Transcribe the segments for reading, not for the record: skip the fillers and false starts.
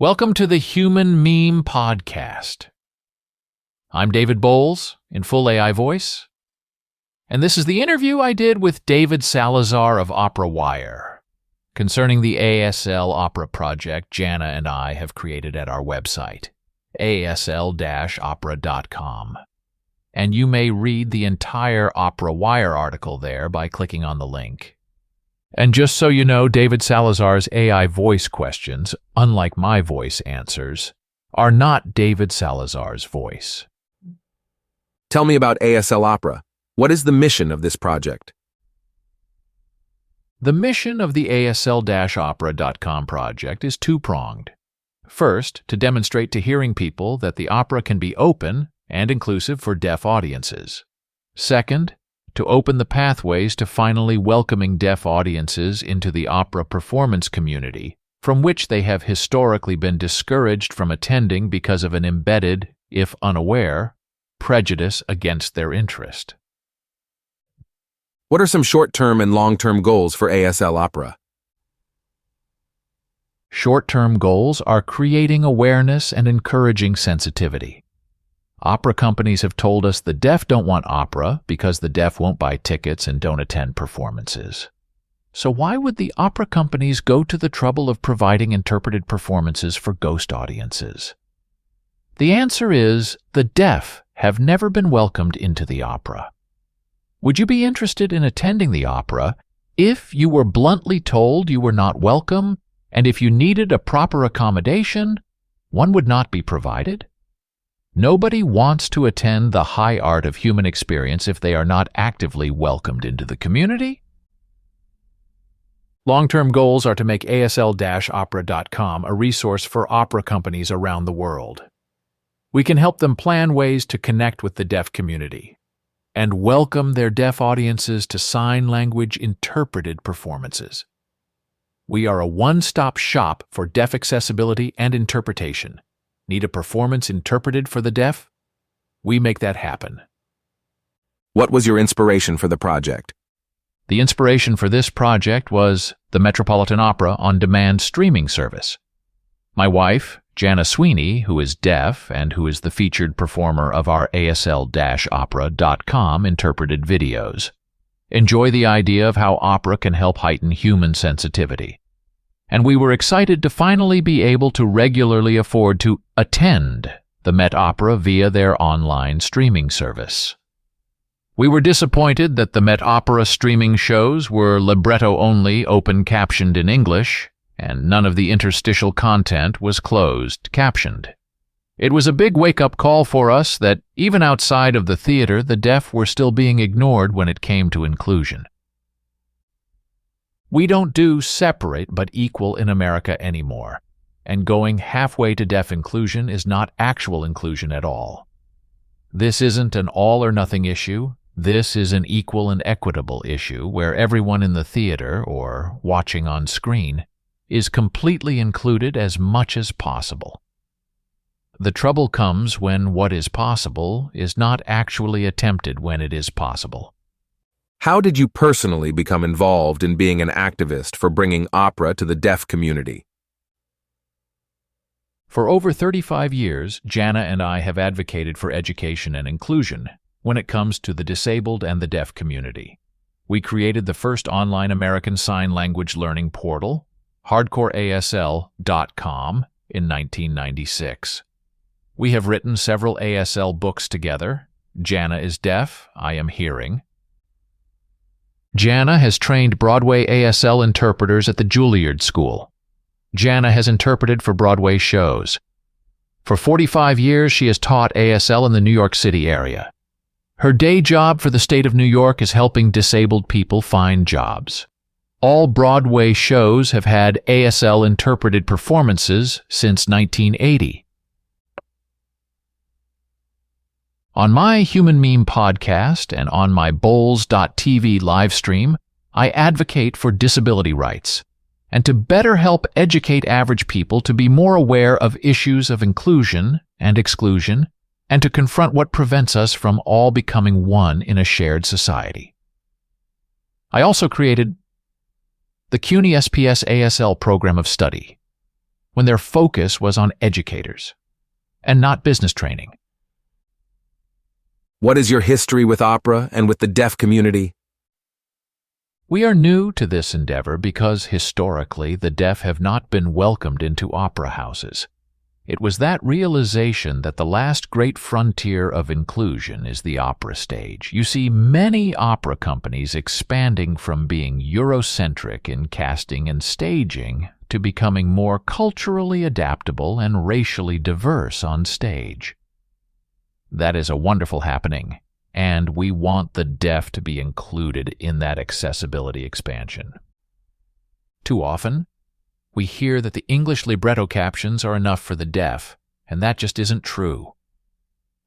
Welcome to the Human Meme Podcast. I'm David Boles, in full AI voice, and this is the interview I did with David Salazar of Opera Wire concerning the ASL opera project Jana and I have created at our website, asl-opera.com. And you may read the entire Opera Wire article there by clicking on the link. And just so you know, David Salazar's AI voice questions, unlike my voice answers, are not David Salazar's voice. Tell me about ASL Opera. What is the mission of this project? The mission of the asl-opera.com project is two-pronged. First, to demonstrate to hearing people that the opera can be open and inclusive for deaf audiences. Second, to open the pathways to finally welcoming deaf audiences into the opera performance community, from which they have historically been discouraged from attending because of an embedded, if unaware, prejudice against their interest. What are some short-term and long-term goals for ASL Opera? Short-term goals are creating awareness and encouraging sensitivity. Opera companies have told us the deaf don't want opera because the deaf won't buy tickets and don't attend performances. So why would the opera companies go to the trouble of providing interpreted performances for ghost audiences? The answer is the deaf have never been welcomed into the opera. Would you be interested in attending the opera if you were bluntly told you were not welcome, and if you needed a proper accommodation, one would not be provided? Nobody wants to attend the high art of human experience if they are not actively welcomed into the community. Long-term goals are to make asl-opera.com a resource for opera companies around the world. We can help them plan ways to connect with the deaf community and welcome their deaf audiences to sign language interpreted performances. We are a one-stop shop for deaf accessibility and interpretation. Need a performance interpreted for the deaf? We make that happen. What was your inspiration for the project? The inspiration for this project was the Metropolitan Opera on-demand streaming service. My wife, Jana Sweeney, who is deaf and who is the featured performer of our asl-opera.com interpreted videos, enjoy the idea of how opera can help heighten human sensitivity. And we were excited to finally be able to regularly afford to attend the Met Opera via their online streaming service. We were disappointed that the Met Opera streaming shows were libretto-only, open-captioned in English, and none of the interstitial content was closed-captioned. It was a big wake-up call for us that, even outside of the theater, the deaf were still being ignored when it came to inclusion. We don't do separate but equal in America anymore, and going halfway to deaf inclusion is not actual inclusion at all. This isn't an all-or-nothing issue. This is an equal and equitable issue where everyone in the theater, or watching on screen, is completely included as much as possible. The trouble comes when what is possible is not actually attempted when it is possible. How did you personally become involved in being an activist for bringing opera to the deaf community? For over 35 years, Jana and I have advocated for education and inclusion when it comes to the disabled and the deaf community. We created the first online American Sign Language learning portal, hardcoreasl.com, in 1996. We have written several ASL books together. Jana is deaf, I am hearing. Jana has trained Broadway ASL interpreters at the Juilliard School. Jana has interpreted for Broadway shows. For 45 years, she has taught ASL in the New York City area. Her day job for the state of New York is helping disabled people find jobs. All Broadway shows have had ASL interpreted performances since 1980. On my Human Meme podcast and on my Boles.tv live stream, I advocate for disability rights and to better help educate average people to be more aware of issues of inclusion and exclusion and to confront what prevents us from all becoming one in a shared society. I also created the CUNY SPS ASL program of study, when their focus was on educators and not business training. What is your history with opera and with the deaf community? We are new to this endeavor because historically the deaf have not been welcomed into opera houses. It was that realization that the last great frontier of inclusion is the opera stage. You see many opera companies expanding from being Eurocentric in casting and staging to becoming more culturally adaptable and racially diverse on stage. That is a wonderful happening, and we want the deaf to be included in that accessibility expansion. Too often, we hear that the English libretto captions are enough for the deaf, and that just isn't true.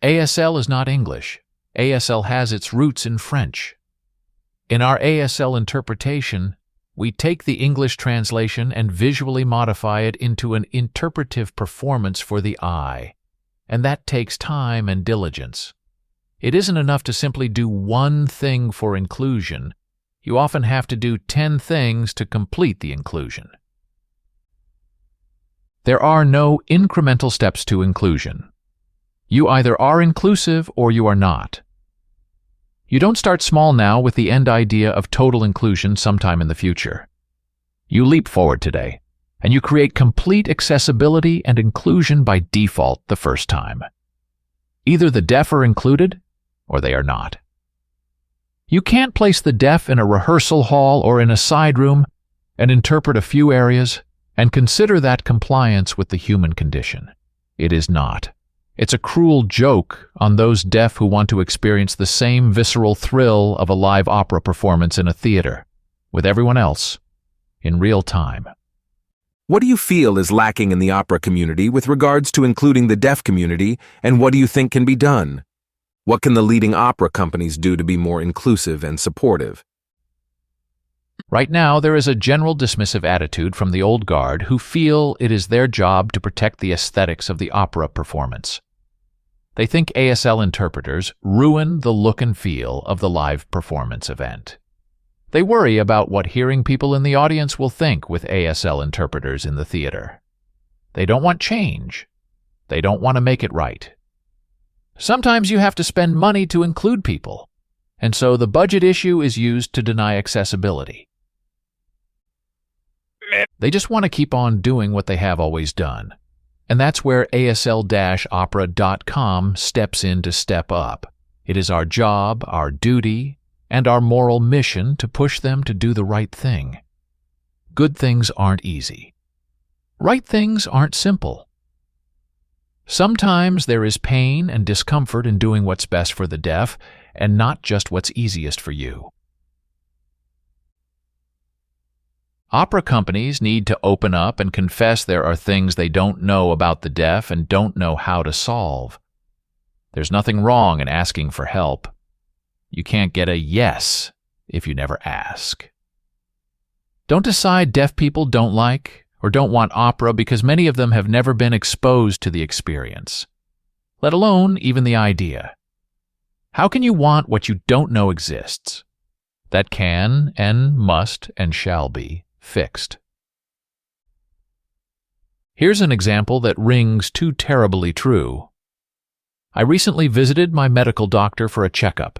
ASL is not English. ASL has its roots in French. In our ASL interpretation, we take the English translation and visually modify it into an interpretive performance for the eye, and that takes time and diligence. It isn't enough to simply do one thing for inclusion. You often have to do 10 things to complete the inclusion. There are no incremental steps to inclusion. You either are inclusive or you are not. You don't start small now with the end idea of total inclusion sometime in the future. You leap forward today, and you create complete accessibility and inclusion by default the first time. Either the deaf are included, or they are not. You can't place the deaf in a rehearsal hall or in a side room and interpret a few areas and consider that compliance with the human condition. It is not. It's a cruel joke on those deaf who want to experience the same visceral thrill of a live opera performance in a theater, with everyone else, in real time. What do you feel is lacking in the opera community with regards to including the deaf community, and what do you think can be done? What can the leading opera companies do to be more inclusive and supportive? Right now, there is a general dismissive attitude from the old guard who feel it is their job to protect the aesthetics of the opera performance. They think ASL interpreters ruin the look and feel of the live performance event. They worry about what hearing people in the audience will think with ASL interpreters in the theater. They don't want change. They don't want to make it right. Sometimes you have to spend money to include people, and so the budget issue is used to deny accessibility. They just want to keep on doing what they have always done, and that's where asl-opera.com steps in to step up. It is our job, our duty, and our moral mission to push them to do the right thing. Good things aren't easy. Right things aren't simple. Sometimes there is pain and discomfort in doing what's best for the deaf, and not just what's easiest for you. Opera companies need to open up and confess there are things they don't know about the deaf and don't know how to solve. There's nothing wrong in asking for help. You can't get a yes if you never ask. Don't decide deaf people don't like or don't want opera because many of them have never been exposed to the experience, let alone even the idea. How can you want what you don't know exists? That can and must and shall be fixed. Here's an example that rings too terribly true. I recently visited my medical doctor for a checkup.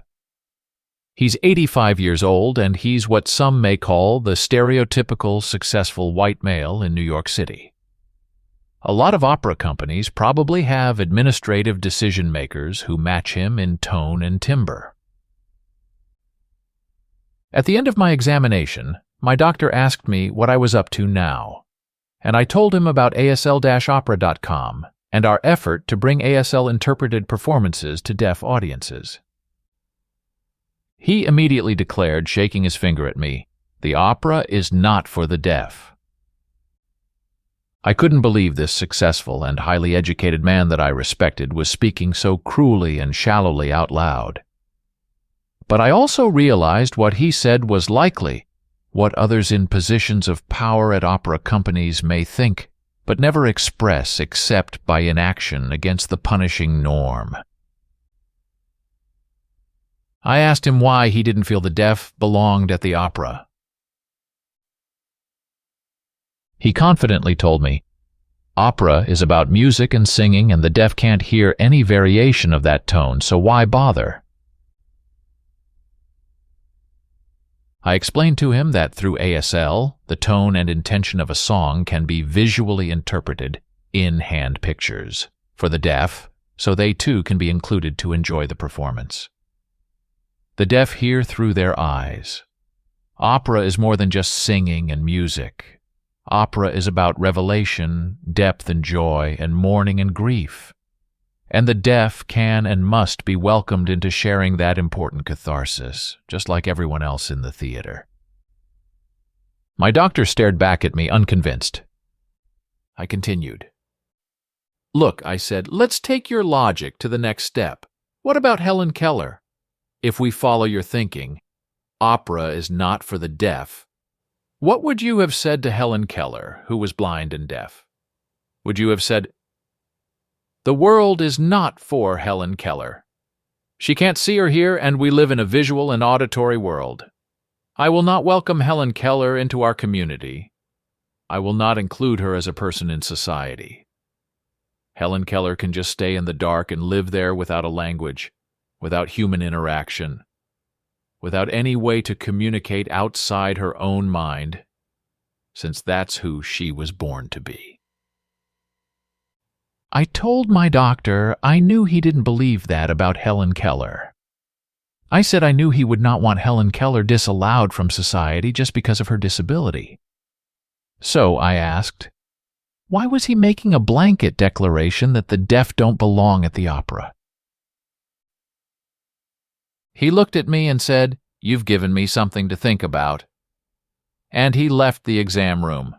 He's 85 years old, and he's what some may call the stereotypical successful white male in New York City. A lot of opera companies probably have administrative decision-makers who match him in tone and timbre. At the end of my examination, my doctor asked me what I was up to now, and I told him about asl-opera.com and our effort to bring ASL-interpreted performances to deaf audiences. He immediately declared, shaking his finger at me, "The opera is not for the deaf." I couldn't believe this successful and highly educated man that I respected was speaking so cruelly and shallowly out loud. But I also realized what he said was likely what others in positions of power at opera companies may think, but never express except by inaction against the punishing norm. I asked him why he didn't feel the deaf belonged at the opera. He confidently told me, Opera is about music and singing, and the deaf can't hear any variation of that tone, so why bother? I explained to him that through ASL, the tone and intention of a song can be visually interpreted in hand pictures for the deaf, so they too can be included to enjoy the performance. The deaf hear through their eyes. Opera is more than just singing and music. Opera is about revelation, depth and joy, and mourning and grief. And the deaf can and must be welcomed into sharing that important catharsis, just like everyone else in the theater. My doctor stared back at me, unconvinced. I continued. Look, I said, let's take your logic to the next step. What about Helen Keller? If we follow your thinking, opera is not for the deaf. What would you have said to Helen Keller, who was blind and deaf? Would you have said, "The world is not for Helen Keller. She can't see or hear, and we live in a visual and auditory world. I will not welcome Helen Keller into our community. I will not include her as a person in society. Helen Keller can just stay in the dark and live there without a language, without human interaction, without any way to communicate outside her own mind, since that's who she was born to be." I told my doctor I knew he didn't believe that about Helen Keller. I said I knew he would not want Helen Keller disallowed from society just because of her disability. So I asked, why was he making a blanket declaration that the deaf don't belong at the opera? He looked at me and said, "You've given me something to think about." And he left the exam room.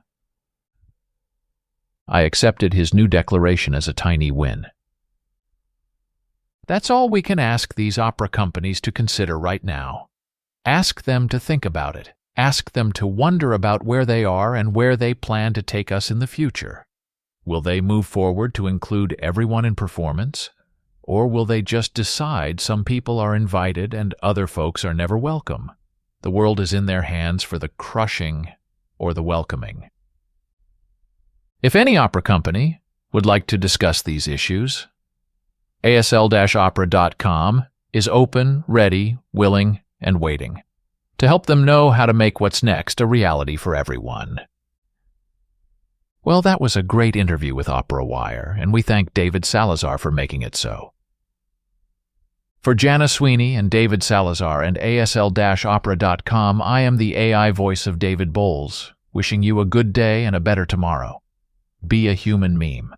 I accepted his new declaration as a tiny win. That's all we can ask these opera companies to consider right now. Ask them to think about it. Ask them to wonder about where they are and where they plan to take us in the future. Will they move forward to include everyone in performance? Or will they just decide some people are invited and other folks are never welcome? The world is in their hands for the crushing or the welcoming. If any opera company would like to discuss these issues, ASL-opera.com is open, ready, willing, and waiting to help them know how to make what's next a reality for everyone. Well, that was a great interview with Opera Wire, and we thank David Salazar for making it so. For Jana Sweeney and David Salazar and ASL-opera.com, I am the AI voice of David Boles, wishing you a good day and a better tomorrow. Be a human meme.